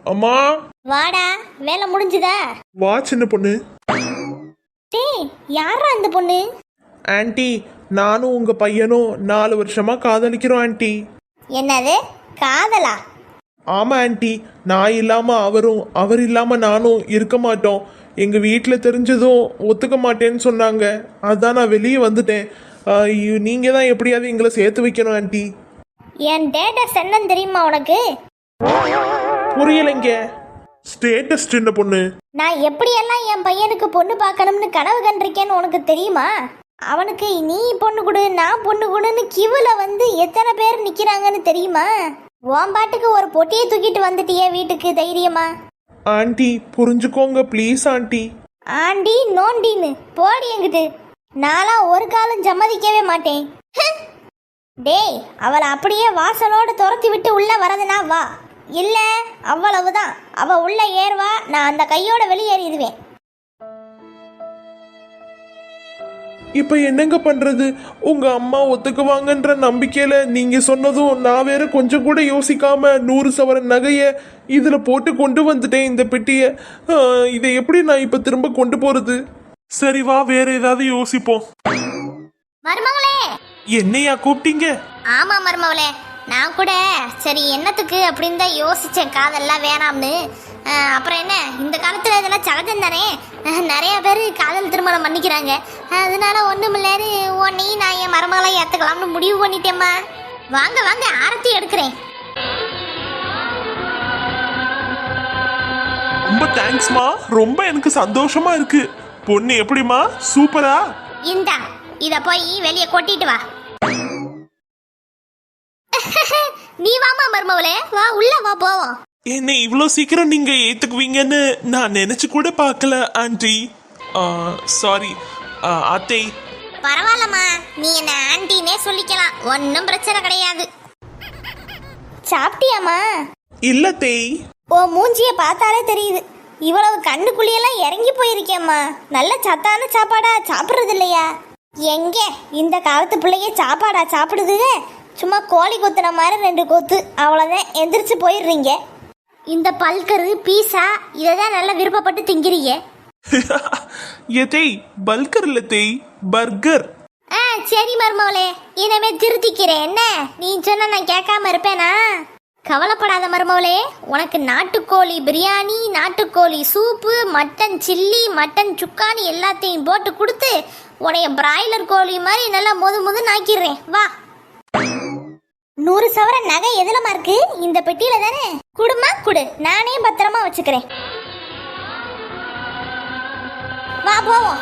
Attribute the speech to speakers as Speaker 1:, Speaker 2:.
Speaker 1: அம்மா
Speaker 2: வாடா, வேலை முடிஞ்சுதா?
Speaker 1: வா சின்ன பொண்ணு.
Speaker 2: டேய், யாரா அந்த பொண்ணு?
Speaker 1: ஆன்ட்டி, நானும் உங்க பையனும் 4 வருஷமா காதலிக்கிறோம் ஆன்ட்டி.
Speaker 2: என்னது, காதலா?
Speaker 1: ஆமா ஆன்ட்டி, நான் இல்லாம அவரும் அவர் இல்லாம நானும் இருக்க மாட்டோம். எங்க வீட்டில் தெரிஞ்சதும் ஒத்துக்க மாட்டேன்னு சொன்னாங்க. அதான் நான் வெளியே வந்துட்டேன். நீங்க தான் எப்படியாவது எங்களை சேர்த்து வைக்கணும் ஆன்ட்டி.
Speaker 2: என் டேட்டஸ் என்னன்னு தெரியுமா உனக்கு?
Speaker 1: புரியலைங்க. ஸ்டேட்டஸ் சின்ன பொண்ணு.
Speaker 2: நான் எப்படியெல்லாம் என் பையனுக்கு பொண்ணு பார்க்கணும்னு கனவு கண்டிருக்கேன்னு உனக்கு தெரியுமா? அவனுக்கு நீ பொண்ணு கொடு, நான் பொண்ணு கொடுன்னு கிவுல வந்து எத்தனை பேர் நிக்கிறாங்கன்னு தெரியுமா? உன் பாட்டுக்கு ஒரு பொட்டியை தூக்கிட்டு வந்துட்டியே வீட்டுக்கு தைரியமா?
Speaker 1: ஆன்ட்டி புரிஞ்சுக்கோங்க ப்ளீஸ் ஆன்ட்டி.
Speaker 2: ஆண்டி நோண்டின்னு போடி எங்கிட்டு. நாளா ஒரு காலம் சம்மதிக்கவே மாட்டேன். டேய், அவளை அப்படியே வாசலோடு துரத்தி விட்டு உள்ள வரதுனா வா, இல்ல அவ்வளவுதான். அவ உள்ள ஏறுவா, நான் அந்த கையோட வெளியேறிடுவேன்.
Speaker 1: இப்ப என்னங்க பண்றது? உங்க அம்மா ஒத்துக்குவாங்கன்ற நம்பிக்கையில நீங்க சொன்னதும் நான் வேற கொஞ்சம் கூட யோசிக்காம 100 சவரன் நகைய இதுல போட்டு கொண்டு வந்துட்டேன் இந்த பெட்டிய. இதை எப்படி நான் இப்ப திரும்ப கொண்டு போறது? சரி வா, வேற ஏதாவது யோசிப்போம்.
Speaker 2: மருமகளே.
Speaker 1: என்னையா கூப்பிட்டீங்க?
Speaker 2: ஆமா மருமகளே, நான் கூட சரி என்னத்துக்கு அப்படின்னு தான் யோசிச்சேன், காதெல்லாம் வேணாம்னு. அப்புறம் என்ன, இந்த காலத்துல இதெல்லாம் சகஜம் தானே. நிறைய பேர் காதல் திருமணம் பண்ணிக்கிறாங்க. அதனால ஒண்ணும் இல்லைன்னு நீ நான் என் மருமகளை ஏத்துக்கலாம்னு முடிவு பண்ணிட்டேம்மா. வாங்க வாங்க, ஆரத்தி எடுக்கிறேன்.
Speaker 1: ரொம்ப தேங்க்ஸ்மா, ரொம்ப எனக்கு சந்தோஷமா இருக்கு. பொண்ணு எப்படிமா, சூப்பரா?
Speaker 2: இந்தா, இத போய் வெளியே கொட்டிட்டு வா. நீ வாமா மருமகளே, வா உள்ள வா போவோம்.
Speaker 1: என்ன இவ்வளோ சீக்கிரம் நீங்க ஏத்துக்குவீங்கன்னு நான் நினைச்சு கூட பார்க்கல ஆன்ட்டி. சாரி அத்தை.
Speaker 2: பரவாயில்லம்மா, நீ என்ன ஆன்ட்டினே சொல்லிக்கலாம், ஒன்னும் பிரச்சனை கிடையாது. சாப்பிட்டியாமா?
Speaker 1: இல்ல தேய்.
Speaker 2: ஓ மூஞ்சிய பார்த்தாலே தெரியுது, இவ்வளவு கண்ணுக்குள்ளியெல்லாம் இறங்கி போயிருக்கேம்மா. நல்ல சத்தான சாப்பாடா சாப்பிடுறது இல்லையா? எங்க இந்த காலத்து பிள்ளைங்க சாப்பாடா சாப்பிடுதுங்க? சும்மா கோழி கொத்துன மாதிரி 2 கொத்து, அவ்வளோதான், எந்திரிச்சு போயிடுறீங்க. இந்த பல்கரு பீஸா இதைதான் நல்லா விருப்பப்பட்டு திங்கிறீங்க.
Speaker 1: தேய், பல்கர் இல்ல தேய், பர்கர்.
Speaker 2: சரி மருமகளே, இனிமே திருத்திக்கிறேன். என்ன நீ சொன்ன நான் கேட்காம இருப்பேனா? கவலைப்படாத மருமகளே, உனக்கு நாட்டுக்கோழி பிரியாணி, நாட்டுக்கோழி சூப்பு, மட்டன் சில்லி, மட்டன் சுக்கானி எல்லாத்தையும் போட்டு கொடுத்து உடைய பிராய்லர் கோழி மாதிரி நல்லா முது நாக்கிடுறேன். வா. 100 சவரன் நகை எதுலமா இருக்கு? இந்த பெட்டியில தானே. குடுமா குடு, நானே பத்திரமா வச்சுக்கிறேன். வா போவோம்.